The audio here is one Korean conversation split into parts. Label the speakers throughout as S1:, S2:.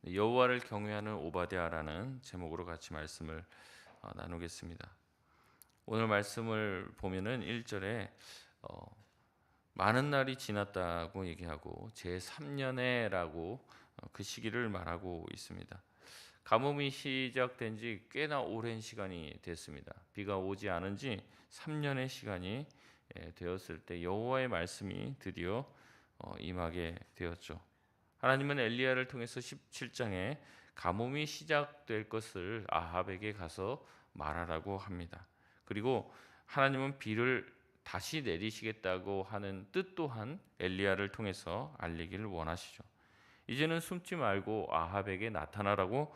S1: 여호와를 경외하는 오바댜라는 제목으로 같이 말씀을 나누겠습니다. 오늘 말씀을 보면은 1절에 많은 날이 지났다고 얘기하고 제3년에라고 그 시기를 말하고 있습니다. 가뭄이 시작된 지 꽤나 오랜 시간이 됐습니다. 비가 오지 않은 지 3년의 시간이 되었을 때 여호와의 말씀이 드디어 임하게 되었죠. 하나님은 엘리야를 통해서 17장에 가뭄이 시작될 것을 아합에게 가서 말하라고 합니다. 그리고 하나님은 비를 다시 내리시겠다고 하는 뜻 또한 엘리야를 통해서 알리기를 원하시죠. 이제는 숨지 말고 아합에게 나타나라고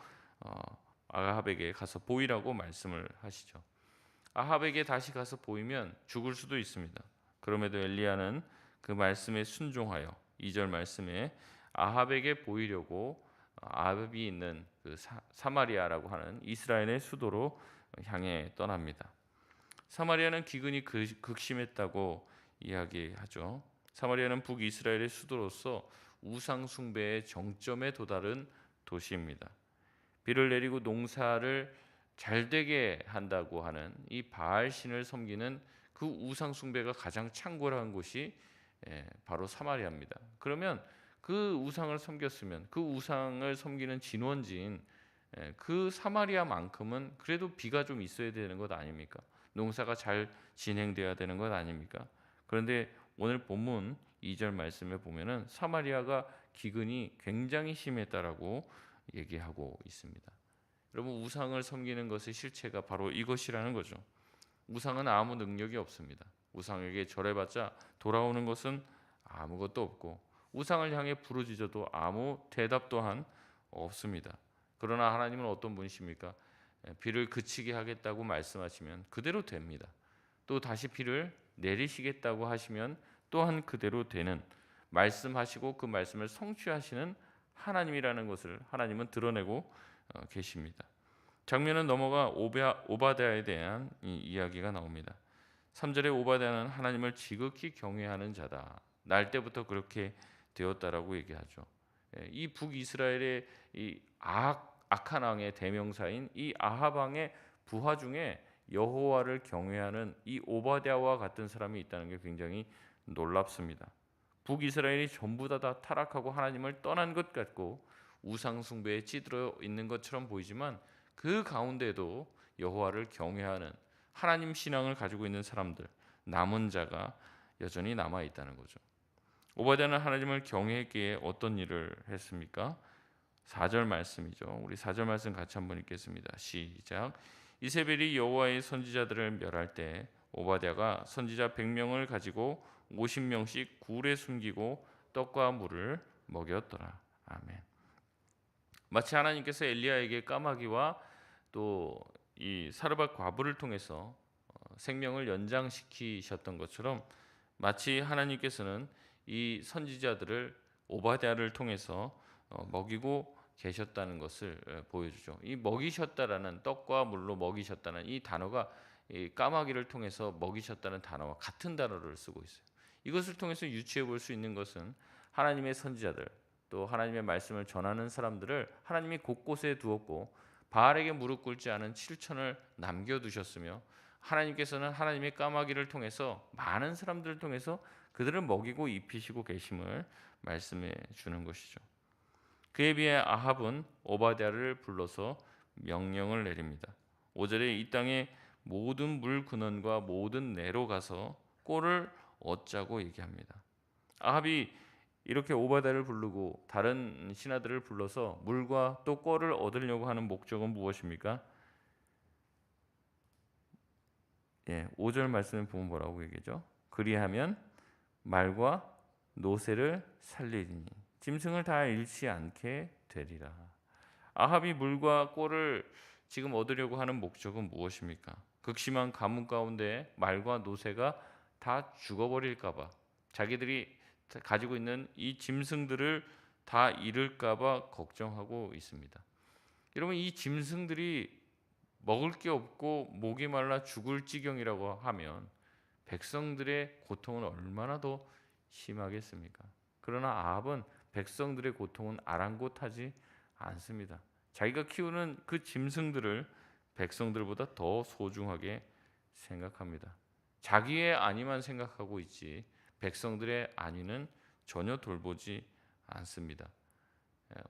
S1: 아합에게 가서 보이라고 말씀을 하시죠. 아합에게 다시 가서 보이면 죽을 수도 있습니다. 그럼에도 엘리야는 그 말씀에 순종하여 2절 말씀에 아합에게 보이려고 아합이 있는 그 사마리아라고 하는 이스라엘의 수도로 향해 떠납니다. 사마리아는 기근이 극심했다고 이야기하죠. 사마리아는 북이스라엘의 수도로서 우상 숭배의 정점에 도달한 도시입니다. 비를 내리고 농사를 잘 되게 한다고 하는 이 바알 신을 섬기는 그 우상 숭배가 가장 창궐한 곳이 바로 사마리아입니다. 그러면 그 우상을 섬겼으면 그 우상을 섬기는 진원지인 그 사마리아만큼은 그래도 비가 좀 있어야 되는 것 아닙니까? 농사가 잘 진행돼야 되는 것 아닙니까? 그런데 오늘 본문 2절 말씀에 보면은 사마리아가 기근이 굉장히 심했다라고 얘기하고 있습니다. 여러분, 우상을 섬기는 것의 실체가 바로 이것이라는 거죠. 우상은 아무 능력이 없습니다. 우상에게 절해봤자 돌아오는 것은 아무것도 없고 우상을 향해 부르짖어도 아무 대답 또한 없습니다. 그러나 하나님은 어떤 분이십니까? 비를 그치게 하겠다고 말씀하시면 그대로 됩니다. 또 다시 비를 내리시겠다고 하시면 또한 그대로 되는, 말씀하시고 그 말씀을 성취하시는 하나님이라는 것을 하나님은 드러내고 계십니다. 장면은 넘어가 오바댜에 대한 이야기가 나옵니다. 3절에 오바댜는 하나님을 지극히 경외하는 자다. 날 때부터 그렇게 되었다라고 얘기하죠. 이 북이스라엘의 이 악한 왕의 대명사인 이 아합 왕의 부하 중에 여호와를 경외하는 이 오바댜와 같은 사람이 있다는 게 굉장히 놀랍습니다. 북이스라엘이 전부 다 타락하고 하나님을 떠난 것 같고 우상 숭배에 찌들어 있는 것처럼 보이지만 그 가운데도 여호와를 경외하는 하나님 신앙을 가지고 있는 사람들, 남은 자가 여전히 남아 있다는 거죠. 오바댜는 하나님을 경외했기에 어떤 일을 했습니까? 4절 말씀이죠. 우리 4절 말씀 같이 한번 읽겠습니다. 시작. 이세벨이 여호와의 선지자들을 멸할 때 오바댜가 선지자 100명을 가지고 50명씩 굴에 숨기고 떡과 물을 먹였더라. 아멘. 마치 하나님께서 엘리야에게 까마귀와 또 이 사르밧 과부를 통해서 생명을 연장시키셨던 것처럼 마치 하나님께서는 이 선지자들을 오바댜를 통해서 먹이고 계셨다는 것을 보여주죠. 이 먹이셨다라는, 떡과 물로 먹이셨다는 이 단어가 이 까마귀를 통해서 먹이셨다는 단어와 같은 단어를 쓰고 있어요. 이것을 통해서 유추해 볼 수 있는 것은 하나님의 선지자들, 또 하나님의 말씀을 전하는 사람들을 하나님이 곳곳에 두었고 바알에게 무릎 꿇지 않은 7천을 남겨두셨으며 하나님께서는 하나님의 까마귀를 통해서 많은 사람들을 통해서 그들을 먹이고 입히시고 계심을 말씀해 주는 것이죠. 그에 비해 아합은 오바댜를 불러서 명령을 내립니다. 5절에 이 땅의 모든 물 근원과 모든 내로 가서 꼴을 얻자고 얘기합니다. 아합이 이렇게 오바댜를 부르고 다른 신하들을 불러서 물과 또 꼴을 얻으려고 하는 목적은 무엇입니까? 5절 말씀을 보면 뭐라고 얘기죠? 그리하면 말과 노새를 살리리니 짐승을 다 잃지 않게 되리라. 아합이 물과 꼴을 지금 얻으려고 하는 목적은 무엇입니까? 극심한 가뭄 가운데 말과 노새가 다 죽어버릴까 봐, 자기들이 가지고 있는 이 짐승들을 다 잃을까 봐 걱정하고 있습니다. 여러분, 이 짐승들이 먹을 게 없고 목이 말라 죽을 지경이라고 하면 백성들의 고통은 얼마나 더 심하겠습니까? 그러나 아합은 백성들의 고통은 아랑곳하지 않습니다. 자기가 키우는 그 짐승들을 백성들보다 더 소중하게 생각합니다. 자기의 안위만 생각하고 있지 백성들의 안위는 전혀 돌보지 않습니다.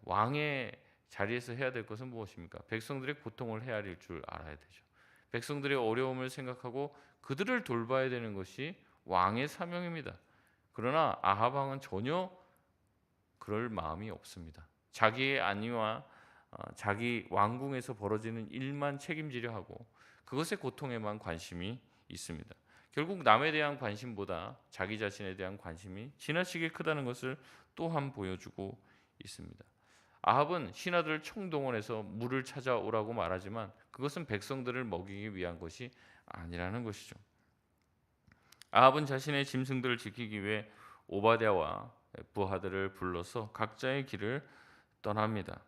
S1: 왕의 자리에서 해야 될 것은 무엇입니까? 백성들의 고통을 헤아릴 줄 알아야 되죠. 백성들의 어려움을 생각하고 그들을 돌봐야 되는 것이 왕의 사명입니다. 그러나 아합 왕은 전혀 그럴 마음이 없습니다. 자기의 안위와 자기 왕궁에서 벌어지는 일만 책임지려 하고 그것의 고통에만 관심이 있습니다. 결국 남에 대한 관심보다 자기 자신에 대한 관심이 지나치게 크다는 것을 또한 보여주고 있습니다. 아합은 신하들을 총동원해서 물을 찾아오라고 말하지만 그것은 백성들을 먹이기 위한 것이 아니라는 것이죠. 아합은 자신의 짐승들을 지키기 위해 오바댜와 부하들을 불러서 각자의 길을 떠납니다.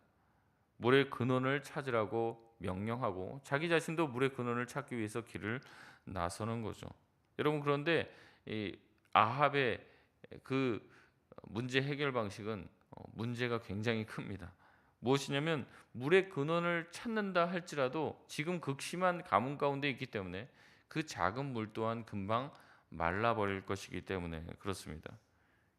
S1: 물의 근원을 찾으라고 명령하고 자기 자신도 물의 근원을 찾기 위해서 길을 나서는 거죠. 여러분, 그런데 이 아합의 그 문제 해결 방식은 문제가 굉장히 큽니다. 무엇이냐면 물의 근원을 찾는다 할지라도 지금 극심한 가뭄 가운데 있기 때문에 그 작은 물 또한 금방 말라버릴 것이기 때문에 그렇습니다.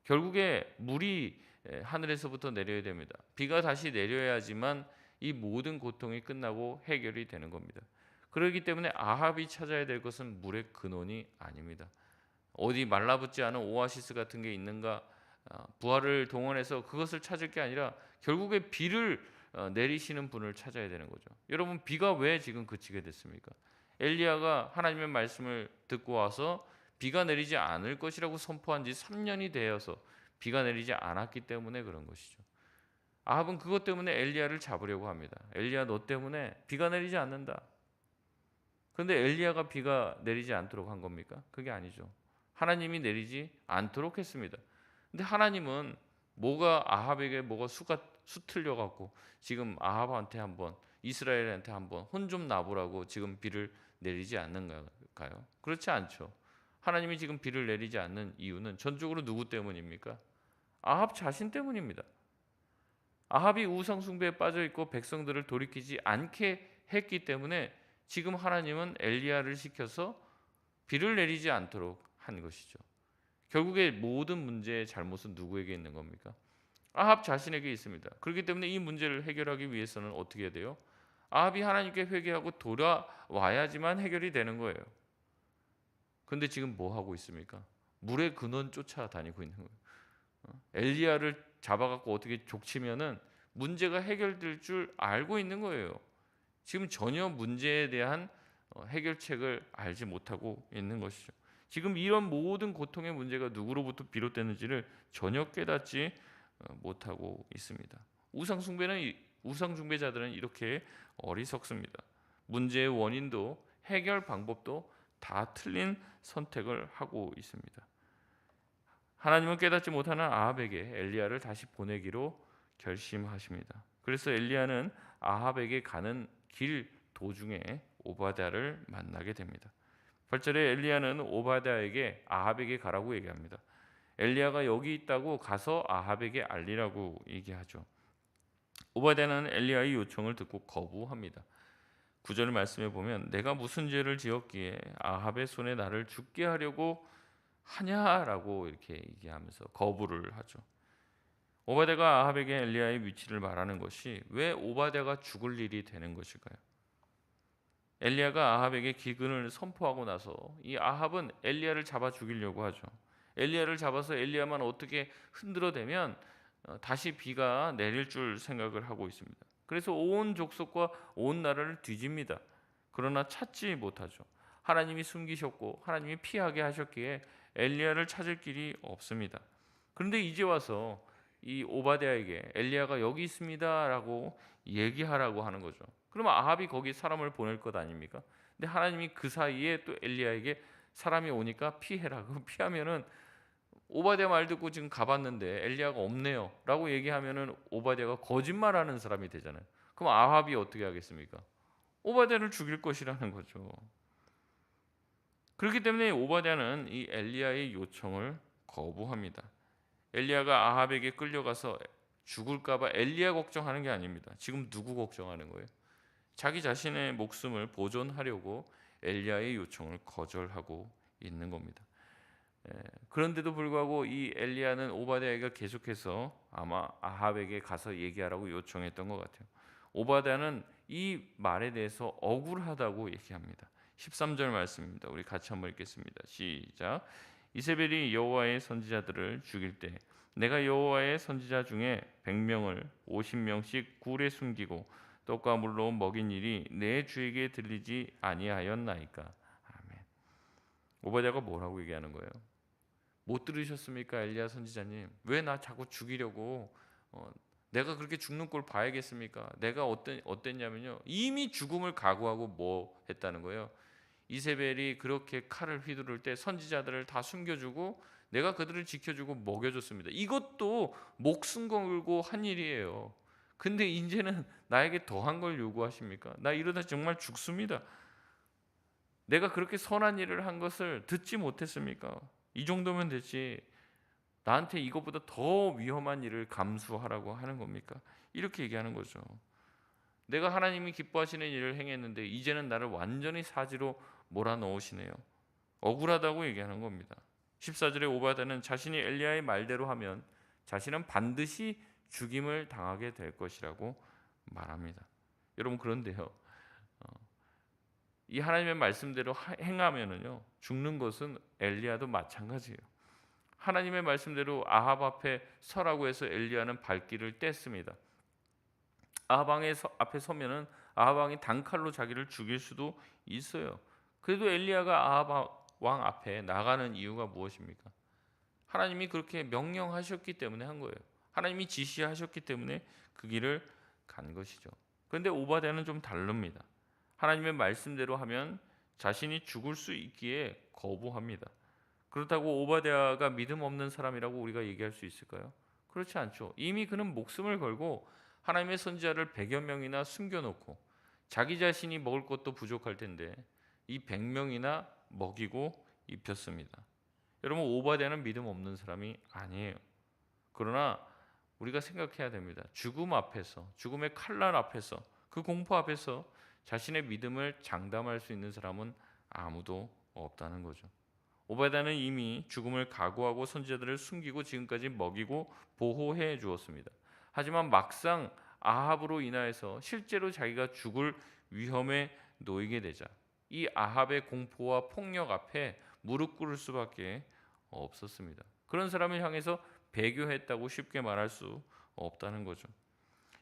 S1: 결국에 물이 하늘에서부터 내려야 됩니다. 비가 다시 내려야지만 이 모든 고통이 끝나고 해결이 되는 겁니다. 그렇기 때문에 아합이 찾아야 될 것은 물의 근원이 아닙니다. 어디 말라붙지 않은 오아시스 같은 게 있는가, 부하를 동원해서 그것을 찾을 게 아니라 결국에 비를 내리시는 분을 찾아야 되는 거죠. 여러분, 비가 왜 지금 그치게 됐습니까? 엘리야가 하나님의 말씀을 듣고 와서 비가 내리지 않을 것이라고 선포한 지 3년이 되어서 비가 내리지 않았기 때문에 그런 것이죠. 아합은 그것 때문에 엘리야를 잡으려고 합니다. 엘리야, 너 때문에 비가 내리지 않는다. 그런데 엘리야가 비가 내리지 않도록 한 겁니까? 그게 아니죠. 하나님이 내리지 않도록 했습니다. 근데 하나님은 뭐가 아합에게 뭐가 수가 수틀려 갖고 지금 아합한테 한번 이스라엘한테 한번 혼 좀 나보라고 지금 비를 내리지 않는가요? 그렇지 않죠. 하나님이 지금 비를 내리지 않는 이유는 전적으로 누구 때문입니까? 아합 자신 때문입니다. 아합이 우상 숭배에 빠져 있고 백성들을 돌이키지 않게 했기 때문에 지금 하나님은 엘리야를 시켜서 비를 내리지 않도록 한 것이죠. 결국에 모든 문제의 잘못은 누구에게 있는 겁니까? 아합 자신에게 있습니다. 그렇기 때문에 이 문제를 해결하기 위해서는 어떻게 해야 돼요? 아합이 하나님께 회개하고 돌아와야지만 해결이 되는 거예요. 그런데 지금 뭐 하고 있습니까? 물의 근원 쫓아다니고 있는 거예요. 엘리야를 잡아갖고 어떻게 족치면은 문제가 해결될 줄 알고 있는 거예요. 지금 전혀 문제에 대한 해결책을 알지 못하고 있는 것이죠. 지금 이런 모든 고통의 문제가 누구로부터 비롯되는지를 전혀 깨닫지 못하고 있습니다. 우상 숭배자들은 이렇게 어리석습니다. 문제의 원인도 해결 방법도 다 틀린 선택을 하고 있습니다. 하나님은 깨닫지 못하는 아합에게 엘리야를 다시 보내기로 결심하십니다. 그래서 엘리야는 아합에게 가는 길 도중에 오바댜를 만나게 됩니다. 8절에 엘리야는 오바댜에게 아합에게 가라고 얘기합니다. 엘리야가 여기 있다고 가서 아합에게 알리라고 얘기하죠. 오바댜는 엘리야의 요청을 듣고 거부합니다. 9절 말씀에 보면 내가 무슨 죄를 지었기에 아합의 손에 나를 죽게 하려고 하냐라고 이렇게 얘기하면서 거부를 하죠. 오바댜가 아합에게 엘리야의 위치를 말하는 것이 왜 오바댜가 죽을 일이 되는 것일까요? 엘리야가 아합에게 기근을 선포하고 나서 이 아합은 엘리야를 잡아 죽이려고 하죠. 엘리야를 잡아서 엘리야만 어떻게 흔들어대면 다시 비가 내릴 줄 생각을 하고 있습니다. 그래서 온 족속과 온 나라를 뒤집니다. 그러나 찾지 못하죠. 하나님이 숨기셨고 하나님이 피하게 하셨기에 엘리야를 찾을 길이 없습니다. 그런데 이제 와서 이 오바댜에게 엘리야가 여기 있습니다라고 얘기하라고 하는 거죠. 그러면 아합이 거기 사람을 보낼 것 아닙니까? 근데 하나님이 그 사이에 또 엘리야에게 사람이 오니까 피해라. 그 피하면은 오바댜 말 듣고 지금 가봤는데 엘리야가 없네요라고 얘기하면은 오바댜가 거짓말하는 사람이 되잖아요. 그럼 아합이 어떻게 하겠습니까? 오바댜를 죽일 것이라는 거죠. 그렇기 때문에 오바댜는 이 엘리야의 요청을 거부합니다. 엘리야가 아합에게 끌려가서 죽을까봐 엘리야 걱정하는 게 아닙니다. 지금 누구 걱정하는 거예요? 자기 자신의 목숨을 보존하려고 엘리야의 요청을 거절하고 있는 겁니다. 그런데도 불구하고 이 엘리야는 오바댜가 계속해서 아마 아합에게 가서 얘기하라고 요청했던 것 같아요. 오바댜는 이 말에 대해서 억울하다고 얘기합니다. 13절 말씀입니다. 우리 같이 한번 읽겠습니다. 시작. 이세벨이 여호와의 선지자들을 죽일 때 내가 여호와의 선지자 중에 100명을 50명씩 굴에 숨기고 떡과 물로 먹인 일이 내 주에게 들리지 아니하였나이까. 아멘. 오바댜가 뭐라고 얘기하는 거예요? 못 들으셨습니까, 엘리야 선지자님? 왜 나 자꾸 죽이려고? 내가 그렇게 죽는 꼴 봐야겠습니까? 내가 어땠냐면요, 이미 죽음을 각오하고 뭐 했다는 거예요. 이세벨이 그렇게 칼을 휘두를 때 선지자들을 다 숨겨주고 내가 그들을 지켜주고 먹여줬습니다. 이것도 목숨 걸고 한 일이에요. 근데 이제는 나에게 더한 걸 요구하십니까? 나 이러다 정말 죽습니다. 내가 그렇게 선한 일을 한 것을 듣지 못했습니까? 이 정도면 되지. 나한테 이것보다 더 위험한 일을 감수하라고 하는 겁니까? 이렇게 얘기하는 거죠. 내가 하나님이 기뻐하시는 일을 행했는데 이제는 나를 완전히 사지로 몰아넣으시네요. 억울하다고 얘기하는 겁니다. 14절에 오바댜는 자신이 엘리야의 말대로 하면 자신은 반드시 죽임을 당하게 될 것이라고 말합니다. 여러분, 그런데요, 이 하나님의 말씀대로 행하면은요, 죽는 것은 엘리야도 마찬가지예요. 하나님의 말씀대로 아합 앞에 서라고 해서 엘리야는 발길을 뗐습니다. 아합 왕의 앞에 서면은 아합 왕이 단칼로 자기를 죽일 수도 있어요. 그래도 엘리야가 아합 왕 앞에 나가는 이유가 무엇입니까? 하나님이 그렇게 명령하셨기 때문에 한 거예요. 하나님이 지시하셨기 때문에 그 길을 간 것이죠. 그런데 오바댜는 좀 다릅니다. 하나님의 말씀대로 하면 자신이 죽을 수 있기에 거부합니다. 그렇다고 오바댜가 믿음 없는 사람이라고 우리가 얘기할 수 있을까요? 그렇지 않죠. 이미 그는 목숨을 걸고 하나님의 선지자를 100여 명이나 숨겨놓고 자기 자신이 먹을 것도 부족할 텐데 이 100명이나 먹이고 입혔습니다. 여러분, 오바댜는 믿음 없는 사람이 아니에요. 그러나 우리가 생각해야 됩니다. 죽음 앞에서, 죽음의 칼날 앞에서, 그 공포 앞에서 자신의 믿음을 장담할 수 있는 사람은 아무도 없다는 거죠. 오바댜는 이미 죽음을 각오하고 선지자들을 숨기고 지금까지 먹이고 보호해 주었습니다. 하지만 막상 아합으로 인하여서 실제로 자기가 죽을 위험에 놓이게 되자 이 아합의 공포와 폭력 앞에 무릎 꿇을 수밖에 없었습니다. 그런 사람을 향해서 배교했다고 쉽게 말할 수 없다는 거죠.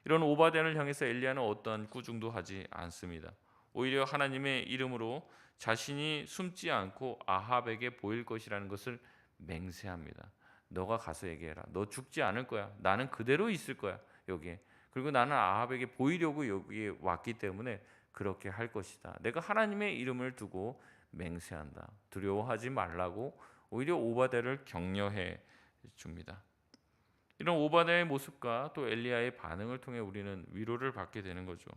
S1: 이런 오바댜를 향해서 엘리야는 어떠한 꾸중도 하지 않습니다. 오히려 하나님의 이름으로 자신이 숨지 않고 아합에게 보일 것이라는 것을 맹세합니다. 너가 가서 얘기해라. 너 죽지 않을 거야. 나는 그대로 있을 거야, 여기에. 그리고 나는 아합에게 보이려고 여기에 왔기 때문에 그렇게 할 것이다. 내가 하나님의 이름을 두고 맹세한다. 두려워하지 말라고 오히려 오바댜를 격려해 줍니다. 이런 오바댜의 모습과 또 엘리야의 반응을 통해 우리는 위로를 받게 되는 거죠.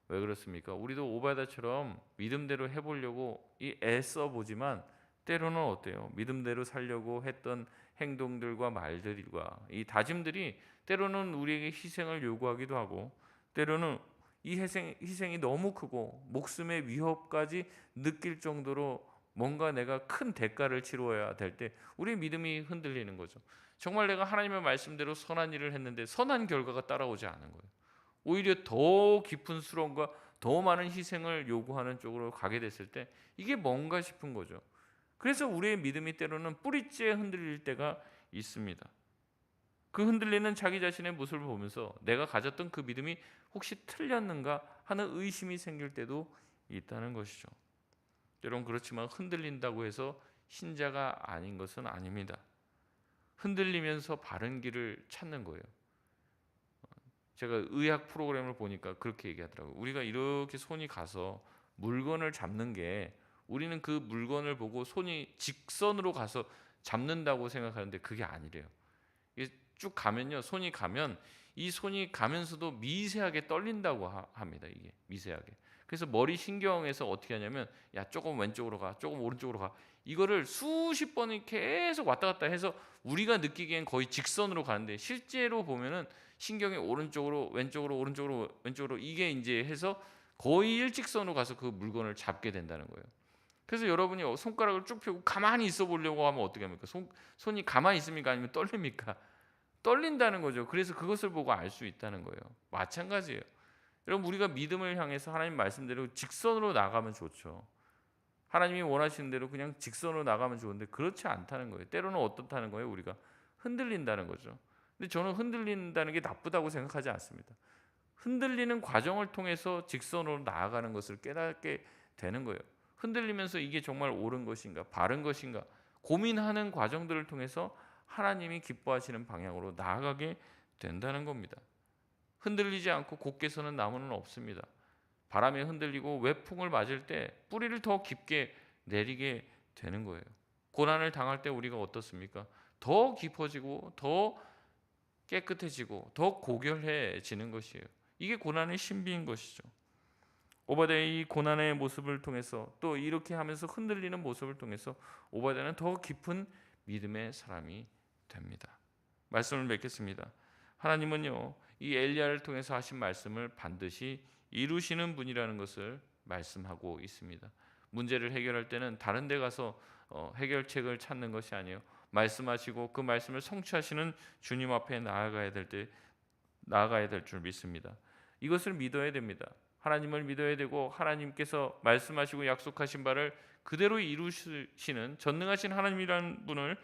S1: 왜 그렇습니까? 우리도 오바댜처럼 믿음대로 해보려고 애써 보지만 때로는 어때요? 믿음대로 살려고 했던 행동들과 말들과 이 다짐들이 때로는 우리에게 희생을 요구하기도 하고, 때로는 이 희생이 너무 크고 목숨의 위협까지 느낄 정도로 뭔가 내가 큰 대가를 치러야 될 때 우리의 믿음이 흔들리는 거죠. 정말 내가 하나님의 말씀대로 선한 일을 했는데 선한 결과가 따라오지 않은 거예요. 오히려 더 깊은 수렁과 더 많은 희생을 요구하는 쪽으로 가게 됐을 때 이게 뭔가 싶은 거죠. 그래서 우리의 믿음이 때로는 뿌리째 흔들릴 때가 있습니다. 그 흔들리는 자기 자신의 모습을 보면서 내가 가졌던 그 믿음이 혹시 틀렸는가 하는 의심이 생길 때도 있다는 것이죠. 여러분, 그렇지만 흔들린다고 해서 신자가 아닌 것은 아닙니다. 흔들리면서 바른 길을 찾는 거예요. 제가 의학 프로그램을 보니까 그렇게 얘기하더라고요. 우리가 이렇게 손이 가서 물건을 잡는 게 우리는 그 물건을 보고 손이 직선으로 가서 잡는다고 생각하는데 그게 아니래요. 이게 쭉 가면요, 손이 가면 이 손이 가면서도 미세하게 떨린다고 합니다. 이게 미세하게. 그래서 머리 신경에서 어떻게 하냐면 야 조금 왼쪽으로 가, 조금 오른쪽으로 가. 이거를 수십 번을 계속 왔다 갔다 해서 우리가 느끼기엔 거의 직선으로 가는데 실제로 보면은 신경이 오른쪽으로 왼쪽으로 오른쪽으로 왼쪽으로 이게 이제 해서 거의 일직선으로 가서 그 물건을 잡게 된다는 거예요. 그래서 여러분이 손가락을 쭉 펴고 가만히 있어 보려고 하면 어떻게 합니까? 손이 가만히 있습니까? 아니면 떨립니까? 떨린다는 거죠. 그래서 그것을 보고 알 수 있다는 거예요. 마찬가지예요. 여러분 우리가 믿음을 향해서 하나님 말씀대로 직선으로 나가면 좋죠. 하나님이 원하시는 대로 그냥 직선으로 나가면 좋은데 그렇지 않다는 거예요. 때로는 어떻다는 거예요? 우리가 흔들린다는 거죠. 근데 저는 흔들린다는 게 나쁘다고 생각하지 않습니다. 흔들리는 과정을 통해서 직선으로 나아가는 것을 깨닫게 되는 거예요. 흔들리면서 이게 정말 옳은 것인가 바른 것인가 고민하는 과정들을 통해서 하나님이 기뻐하시는 방향으로 나아가게 된다는 겁니다. 흔들리지 않고 곧게 서는 나무는 없습니다. 바람에 흔들리고 외풍을 맞을 때 뿌리를 더 깊게 내리게 되는 거예요. 고난을 당할 때 우리가 어떻습니까? 더 깊어지고 더 깨끗해지고 더 고결해지는 것이에요. 이게 고난의 신비인 것이죠. 오바댜의 이 고난의 모습을 통해서 또 이렇게 하면서 흔들리는 모습을 통해서 오바댜는 더 깊은 믿음의 사람이 됩니다. 말씀을 맺겠습니다. 하나님은요 이 엘리야를 통해서 하신 말씀을 반드시 이루시는 분이라는 것을 말씀하고 있습니다. 문제를 해결할 때는 다른 데 가서 해결책을 찾는 것이 아니에요. 말씀하시고 그 말씀을 성취하시는 주님 앞에 나아가야 될 줄 믿습니다. 이것을 믿어야 됩니다. 하나님을 믿어야 되고 하나님께서 말씀하시고 약속하신 바를 그대로 이루시는 전능하신 하나님이라는 분을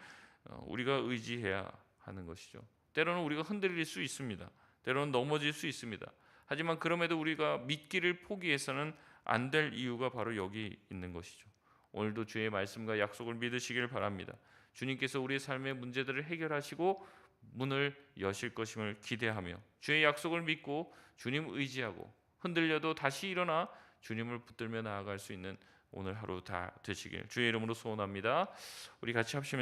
S1: 우리가 의지해야 하는 것이죠. 때로는 우리가 흔들릴 수 있습니다. 때로는 넘어질 수 있습니다. 하지만 그럼에도 우리가 믿기를 포기해서는 안 될 이유가 바로 여기 있는 것이죠. 오늘도 주의 말씀과 약속을 믿으시길 바랍니다. 주님께서 우리의 삶의 문제들을 해결하시고 문을 여실 것임을 기대하며 주의 약속을 믿고 주님 의지하고 흔들려도 다시 일어나 주님을 붙들며 나아갈 수 있는 오늘 하루 다 되시길 주의 이름으로 소원합니다. 우리 같이 합시면